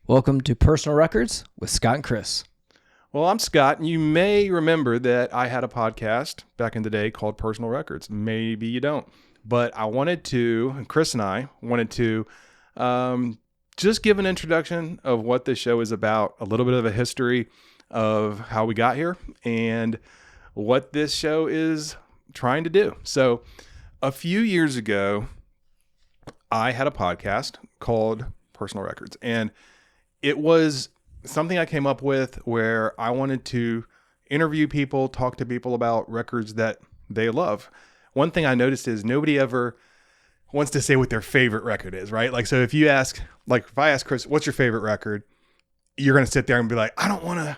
Welcome to Personal Records with Scott and Chris. Well, I'm Scott, and you may remember that I had a podcast back in the day called Personal Records. Maybe you don't. But I wanted to, and Chris and I wanted to just give an introduction of what this show is about, a little bit of a history of how we got here, and what this show is trying to do. So a few years ago, I had a podcast called Personal Records, and it was something I came up with where I wanted to interview people, talk to people about records that they love. One thing I noticed is nobody ever wants to say what their favorite record is, right? Like, so if you ask, like, if I ask Chris, what's your favorite record? You're going to sit there and be like, I don't want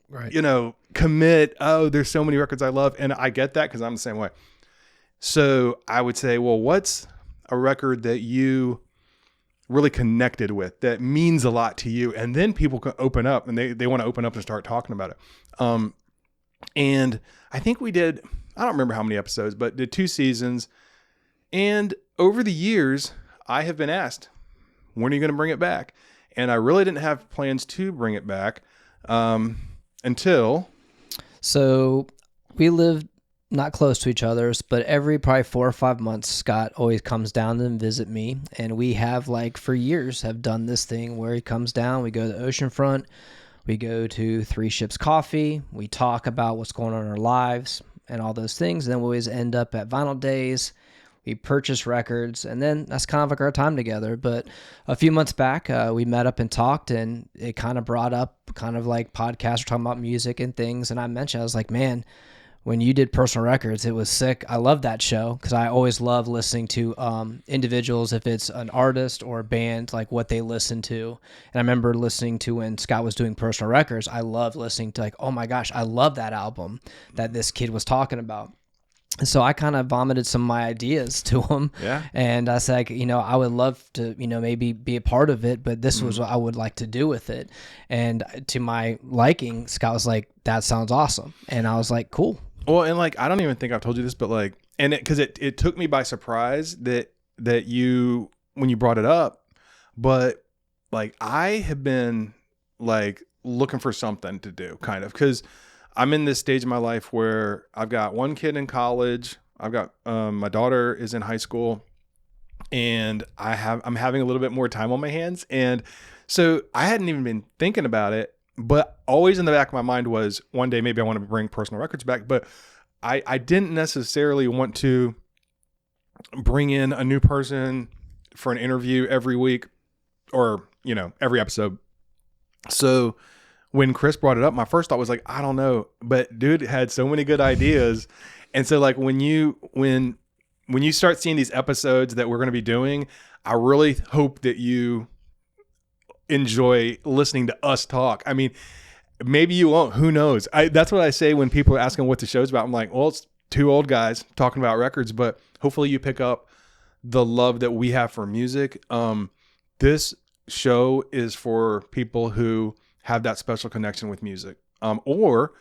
to, commit. Oh, there's so many records I love. And I get that because I'm the same way. So I would say, well, what's a record that you really connected with that means a lot to you? And then people can open up and they want to open up and start talking about it. And I think we did, I don't remember how many episodes, but did 2 seasons. And over the years, I have been asked, when are you going to bring it back? And I really didn't have plans to bring it back until. So we live not close to each other, but every probably 4 or 5 months, Scott always comes down and visit me. And we have for years have done this thing where he comes down, we go to the oceanfront, we go to Three Ships Coffee, we talk about what's going on in our lives and all those things. And then we always end up at Vinyl Days. We purchase records, and then that's kind of like our time together. But a few months back, we met up and talked, and it kind of brought up kind of like podcasts, we're talking about music and things. And I mentioned, I was like, man, when you did Personal Records, it was sick. I love that show because I always love listening to individuals, if it's an artist or a band, like what they listen to. And I remember listening to when Scott was doing Personal Records, I loved listening to oh my gosh, I love that album that this kid was talking about. So I kind of vomited some of my ideas to him. Yeah. And I said, I would love to, maybe be a part of it, but this was what I would like to do with it. And to my liking, Scott was like, that sounds awesome. And I was like, cool. Well, and I don't even think I've told you this, but because it took me by surprise that you, when you brought it up, but I have been looking for something to do kind of, because I'm in this stage of my life where I've got one kid in college. I've got my daughter is in high school, and I'm having a little bit more time on my hands. And so I hadn't even been thinking about it, but always in the back of my mind was one day maybe I want to bring Personal Records back. But I didn't necessarily want to bring in a new person for an interview every week or, every episode. So when Chris brought it up, my first thought was I don't know, but dude had so many good ideas. And so when you start seeing these episodes that we're going to be doing, I really hope that you enjoy listening to us talk. I mean, maybe you won't, who knows? That's what I say when people are asking what the show's about. I'm like, well, it's 2 old guys talking about records, but hopefully you pick up the love that we have for music. This show is for people who have that special connection with music. Or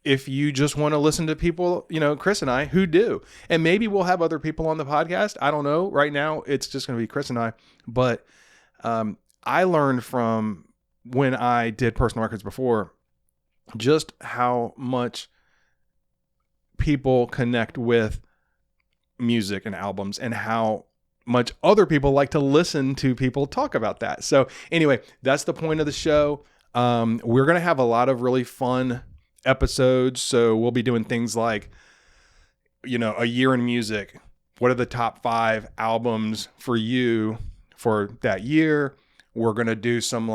if you just want to listen to people, Chris and I, who do. And maybe we'll have other people on the podcast. I don't know. Right now, it's just going to be Chris and I. But I learned from when I did Personal Records before, just how much people connect with music and albums, and how much other people like to listen to people talk about that. So anyway, that's the point of the show. We're going to have a lot of really fun episodes. So we'll be doing things like, a year in music. What are the top 5 albums for you for that year? We're going to do some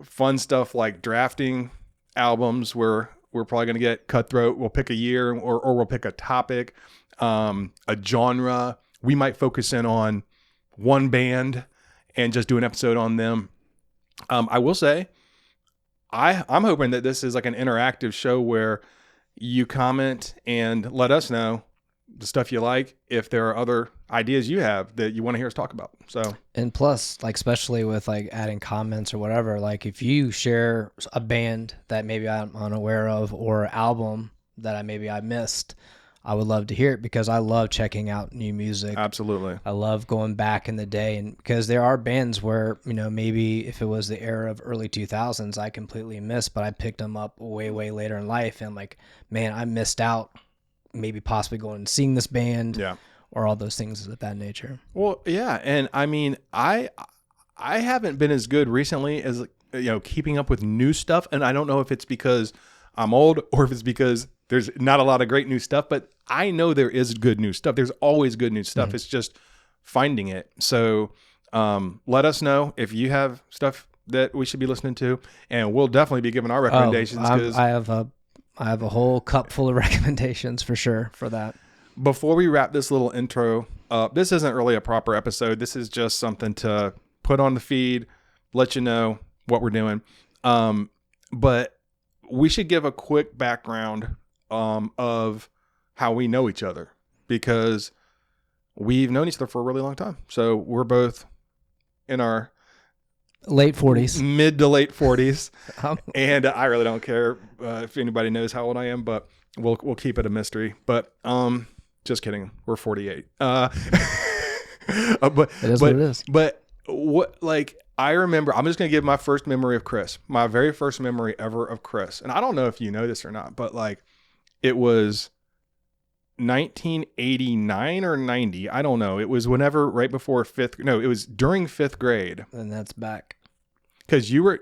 fun stuff like drafting albums where we're probably going to get cutthroat. We'll pick a year or we'll pick a topic, a genre. We might focus in on one band and just do an episode on them. I will say, I'm hoping that this is an interactive show where you comment and let us know the stuff you like, if there are other ideas you have that you want to hear us talk about. So, and plus, especially with adding comments or whatever, if you share a band that maybe I'm unaware of or album that I missed, I would love to hear it because I love checking out new music. Absolutely. I love going back in the day, and because there are bands where, maybe if it was the era of early 2000s, I completely missed, but I picked them up way, way later in life. And like, man, I missed out maybe possibly going and seeing this band or all those things of that nature. Well, yeah. And I mean, I haven't been as good recently as, keeping up with new stuff. And I don't know if it's because I'm old or if it's because there's not a lot of great new stuff, but I know there is good new stuff. There's always good new stuff. It's just finding it. So let us know if you have stuff that we should be listening to, and we'll definitely be giving our recommendations. I have a whole cup full of recommendations for sure for that. Before we wrap this little intro up, this isn't really a proper episode. This is just something to put on the feed, let you know what we're doing. But we should give a quick background of how we know each other, because we've known each other for a really long time. So we're both in our late 40s, mid to late 40s. And I really don't care if anybody knows how old I am, but we'll keep it a mystery. But just kidding. We're 48. But it is what it is. But I remember, I'm just going to give my first memory of Chris, my very first memory ever of Chris. And I don't know if you know this or not, but it was 1989 or 90. I don't know. It was whenever, right before it was during 5th grade. And that's back. Because you were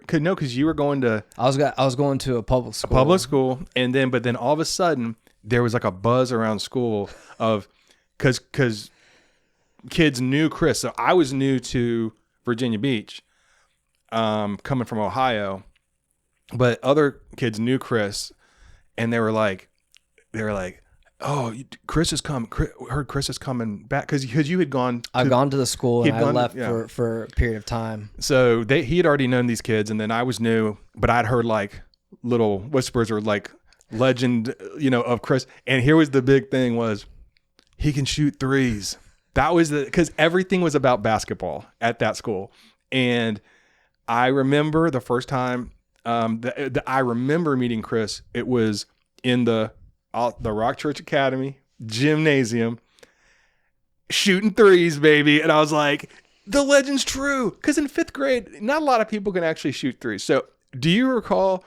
going to, I was going to a public school. And then all of a sudden there was like a buzz around school of, cause kids knew Chris. So I was new to Virginia Beach, coming from Ohio, but other kids knew Chris, and they were like, "Oh, Chris is coming. Heard Chris is coming back," because you had gone. I've gone to the school and I left for a period of time. So he had already known these kids, and then I was new, but I'd heard like little whispers or like legend, of Chris. And here was the big thing: was he can shoot threes. That was because everything was about basketball at that school. And I remember the first time I remember meeting Chris, it was in the Rock Church Academy gymnasium, shooting threes, baby. And I was like, the legend's true. Because in 5th grade, not a lot of people can actually shoot threes. So do you recall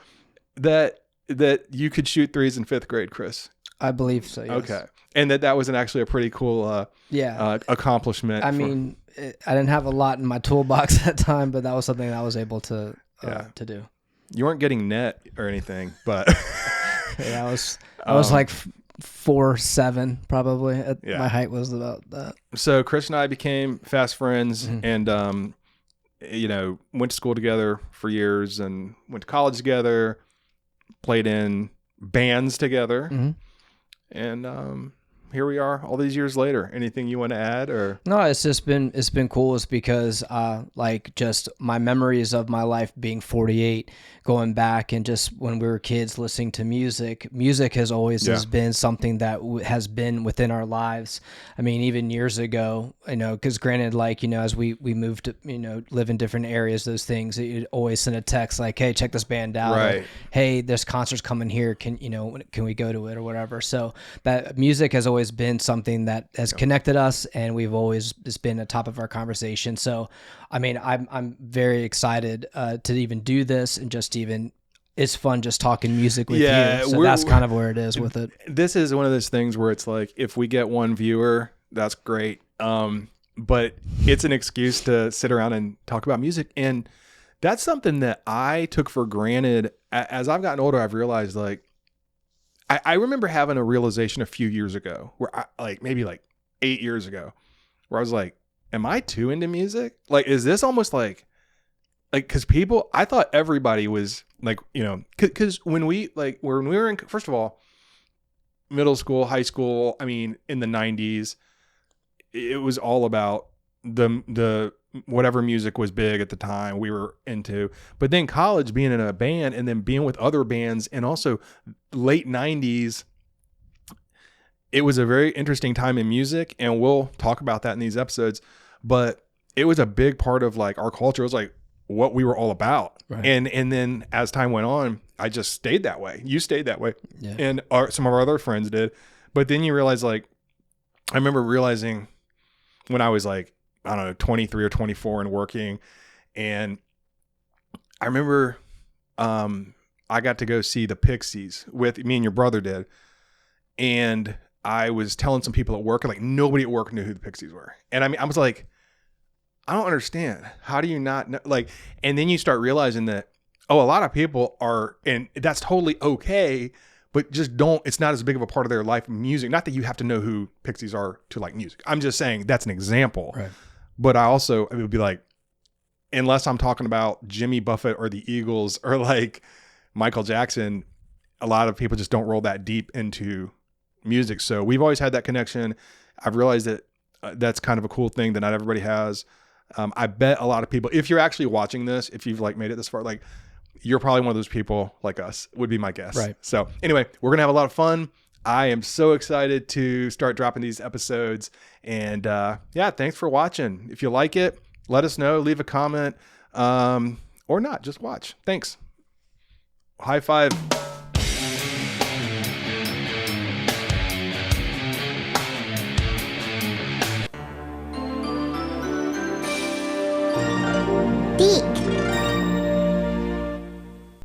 that you could shoot threes in 5th grade, Chris? I believe so, yes. Okay. And that was actually a pretty cool accomplishment. I mean, I didn't have a lot in my toolbox at that time, but that was something that I was able to do. You weren't getting net or anything, but yeah, I was like 4'7" probably. My height was about that. So Chris and I became fast friends, and went to school together for years, and went to college together, played in bands together, and here we are all these years later. Anything you want to add? Or no, it's been cool. It's because just my memories of my life being 48, going back, and just when we were kids listening to music has always has been something that has been within our lives. I mean, even years ago, because granted, as we moved to, live in different areas, those things, you'd always send a text like, hey, check this band out. Right. Or, hey, this concert's coming here. Can we go to it or whatever? So that music has always been something that has connected us, and we've always just been at top of our conversation. So, I mean, I'm very excited to even do this, and just even it's fun just talking music with you. So that's kind of where it is with it. This is one of those things where it's like, if we get one viewer, that's great. But it's an excuse to sit around and talk about music, and that's something that I took for granted. As I've gotten older, I've realized I remember having a realization a few years ago where maybe 8 years ago, where I was like, am I too into music? Is this almost cause I thought everybody was cause when we were in, first of all, middle school, high school, I mean, in the 90s, it was all about the whatever music was big at the time we were into. But then college, being in a band, and then being with other bands, and also late 90s, it was a very interesting time in music, and we'll talk about that in these episodes. But it was a big part of our culture. It was what we were all about. Right. And then as time went on, I just stayed that way. You stayed that way. Yeah. And some of our other friends did. But then you realize, like, I remember realizing when I was like, I don't know, 23 or 24 and working, and I remember I got to go see the Pixies with me and your brother did. And I was telling some people at work, and like nobody at work knew who the Pixies were. And I mean, I was like, I don't understand. How do you not know? Like, and then you start realizing that, oh, a lot of people are, and that's totally okay, but just don't, it's not as big of a part of their life music. Not that you have to know who Pixies are to like music. I'm just saying that's an example. Right. But it would be like, unless I'm talking about Jimmy Buffett or the Eagles or like Michael Jackson, a lot of people just don't roll that deep into music. So we've always had that connection. I've realized that that's kind of a cool thing that not everybody has. I bet a lot of people, if you're actually watching this, if you've like made it this far, like you're probably one of those people like us, would be my guess. Right. So anyway, we're going to have a lot of fun. I am so excited to start dropping these episodes. And yeah, thanks for watching. If you like it, let us know, leave a comment, or not, just watch. Thanks. High five. Beak.